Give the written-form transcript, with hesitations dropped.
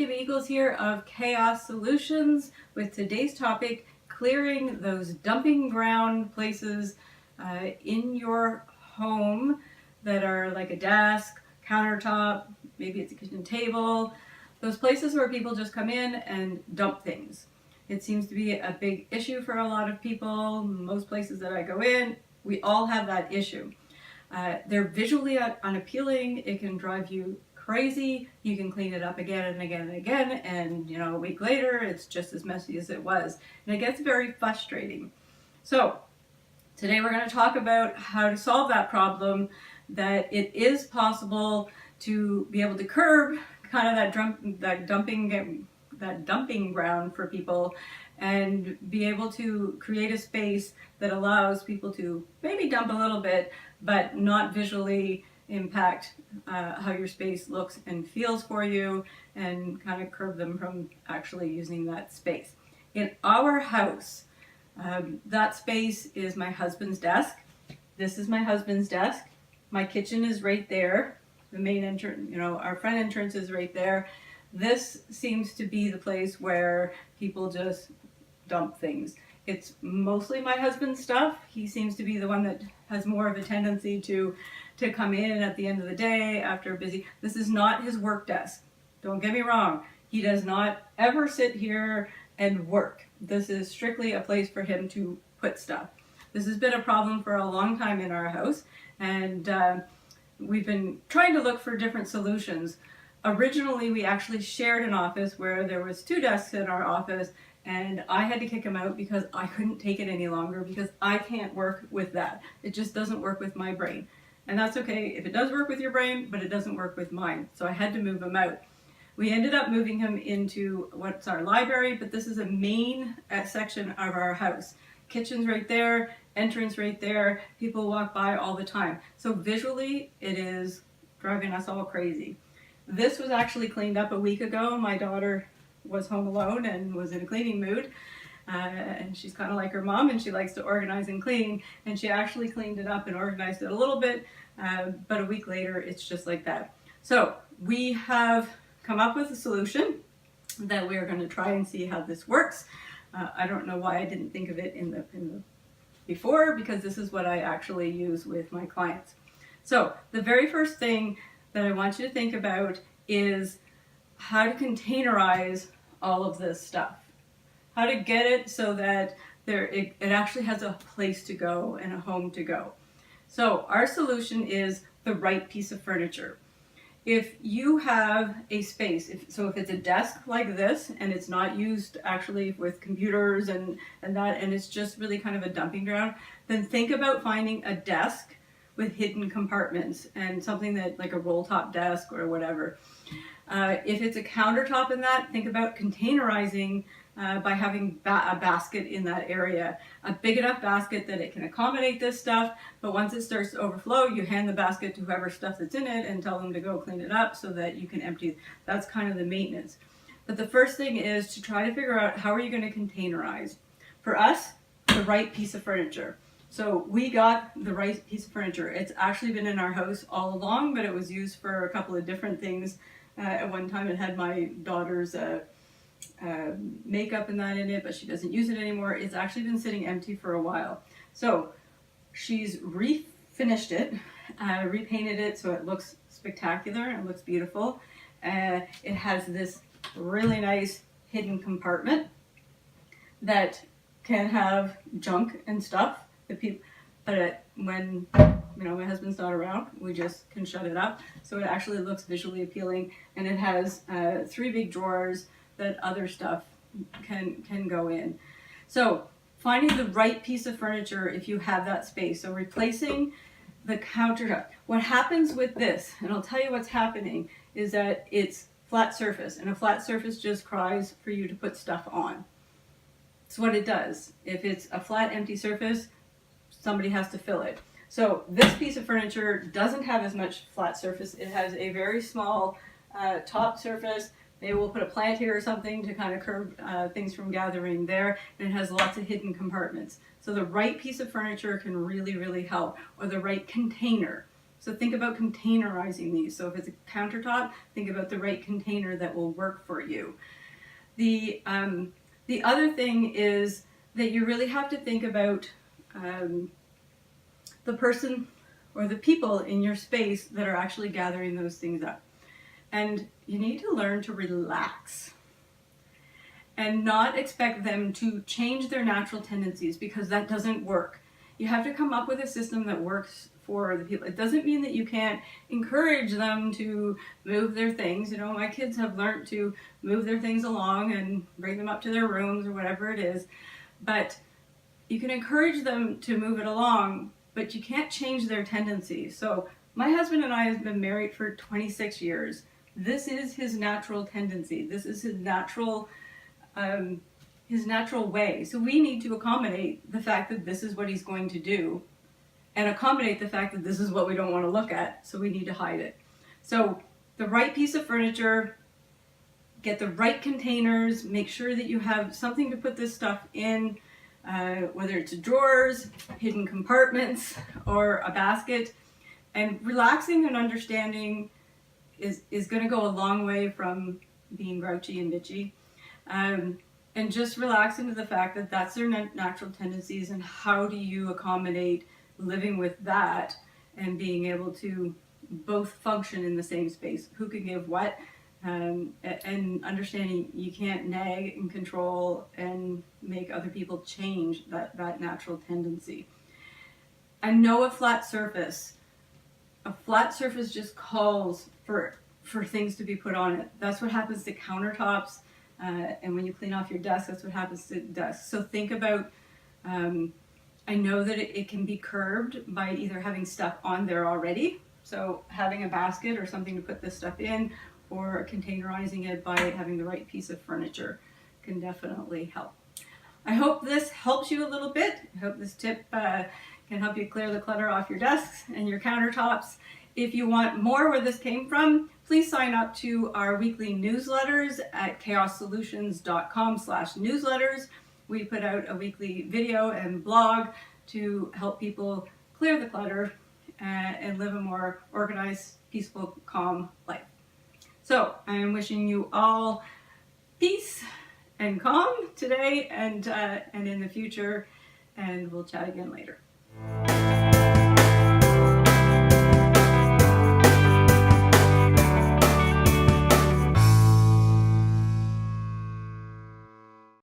Kim Eagles here of Kaos Solutions with today's topic, clearing those dumping ground places in your home that are like a desk, countertop, maybe it's a kitchen table, those places where people just come in and dump things. It seems to be a big issue for a lot of people. Most places that I go in, we all have that issue. They're visually unappealing. It can drive you crazy. You can clean it up again and again and again, and a week later it's just as messy as it was, and it gets very frustrating. So today we're going to talk about how to solve that problem, that it is possible to be able to curb kind of that dumping ground for people, and be able to create a space that allows people to maybe dump a little bit, but not visually impact how your space looks and feels for you, and kind of curb them from actually using that space. In our house, that space is my husband's desk. This is my husband's desk. My kitchen is right there. The main entrance, our front entrance is right there. This seems to be the place where people just dump things. It's mostly my husband's stuff. He seems to be the one that has more of a tendency to come in at the end of the day after busy. This is not his work desk. Don't get me wrong. He does not ever sit here and work. This is strictly a place for him to put stuff. This has been a problem for a long time in our house, and we've been trying to look for different solutions. Originally, we actually shared an office where there was 2 desks in our office, and I had to kick him out because I couldn't take it any longer, because I can't work with that. It just doesn't work with my brain. And that's okay if it does work with your brain, but it doesn't work with mine. So I had to move him out. We ended up moving him into what's our library, but this is a main section of our house. Kitchen's right there, entrance right there. People walk by all the time. So visually, it is driving us all crazy. This was actually cleaned up a week ago. My daughter was home alone and was in a cleaning mood. And she's kind of like her mom, and she likes to organize and clean. And she actually cleaned it up and organized it a little bit. But a week later, it's just like that. So we have come up with a solution that we're going to try and see how this works. I don't know why I didn't think of it in the before, because this is what I actually use with my clients. So the very first thing that I want you to think about is how to containerize all of this stuff. How to get it so that it actually has a place to go and a home to go. So our solution is the right piece of furniture. If you have a space, if it's a desk like this and it's not used actually with computers and it's just really kind of a dumping ground, then think about finding a desk with hidden compartments and something that, like a roll top desk or whatever. If it's a countertop in that, think about containerizing by having a basket in that area. A big enough basket that it can accommodate this stuff, but once it starts to overflow, you hand the basket to whoever stuff that's in it and tell them to go clean it up so that you can empty. That's kind of the maintenance. But the first thing is to try to figure out, how are you going to containerize? For us, the right piece of furniture. So we got the right piece of furniture. It's actually been in our house all along, but it was used for a couple of different things. At one time it had my daughter's makeup and that in it, but she doesn't use it anymore. It's actually been sitting empty for a while. So she's refinished it, repainted it so it looks spectacular and it looks beautiful. It has this really nice hidden compartment that can have junk and stuff that people, but when my husband's not around, we just can shut it up. So it actually looks visually appealing, and it has 3 big drawers that other stuff can go in. So finding the right piece of furniture if you have that space. So replacing the countertop. What happens with this, and I'll tell you what's happening, is that it's flat surface, and a flat surface just cries for you to put stuff on. It's what it does. If it's a flat, empty surface, somebody has to fill it. So this piece of furniture doesn't have as much flat surface. It has a very small top surface. Maybe we'll put a plant here or something to kind of curb things from gathering there. And it has lots of hidden compartments. So the right piece of furniture can really, really help, or the right container. So think about containerizing these. So if it's a countertop, think about the right container that will work for you. The other thing is that you really have to think about the person or the people in your space that are actually gathering those things up. And you need to learn to relax and not expect them to change their natural tendencies, because that doesn't work. You have to come up with a system that works for the people. It doesn't mean that you can't encourage them to move their things. You know, my kids have learned to move their things along and bring them up to their rooms or whatever it is. But you can encourage them to move it along, but you can't change their tendencies. So my husband and I have been married for 26 years. This is his natural tendency. This is his natural way. So we need to accommodate the fact that this is what he's going to do, and accommodate the fact that this is what we don't want to look at, so we need to hide it. So the right piece of furniture, get the right containers, make sure that you have something to put this stuff in, whether it's drawers, hidden compartments, or a basket. And relaxing and understanding is going to go a long way from being grouchy and bitchy. And just relax into the fact that that's their natural tendencies, and how do you accommodate living with that and being able to both function in the same space. Who can give what, and understanding you can't nag and control and make other people change that natural tendency. And know a flat surface. A flat surface just calls for things to be put on it. That's what happens to countertops. And when you clean off your desk, that's what happens to desks. So think about, I know that it can be curbed by either having stuff on there already. So having a basket or something to put this stuff in, or containerizing it by having the right piece of furniture can definitely help. I hope this helps you a little bit. I hope this tip can help you clear the clutter off your desks and your countertops. If you want more where this came from, please sign up to our weekly newsletters at kaossolutions.com/newsletters. We put out a weekly video and blog to help people clear the clutter and live a more organized, peaceful, calm life. So I am wishing you all peace and calm today and in the future, and we'll chat again later.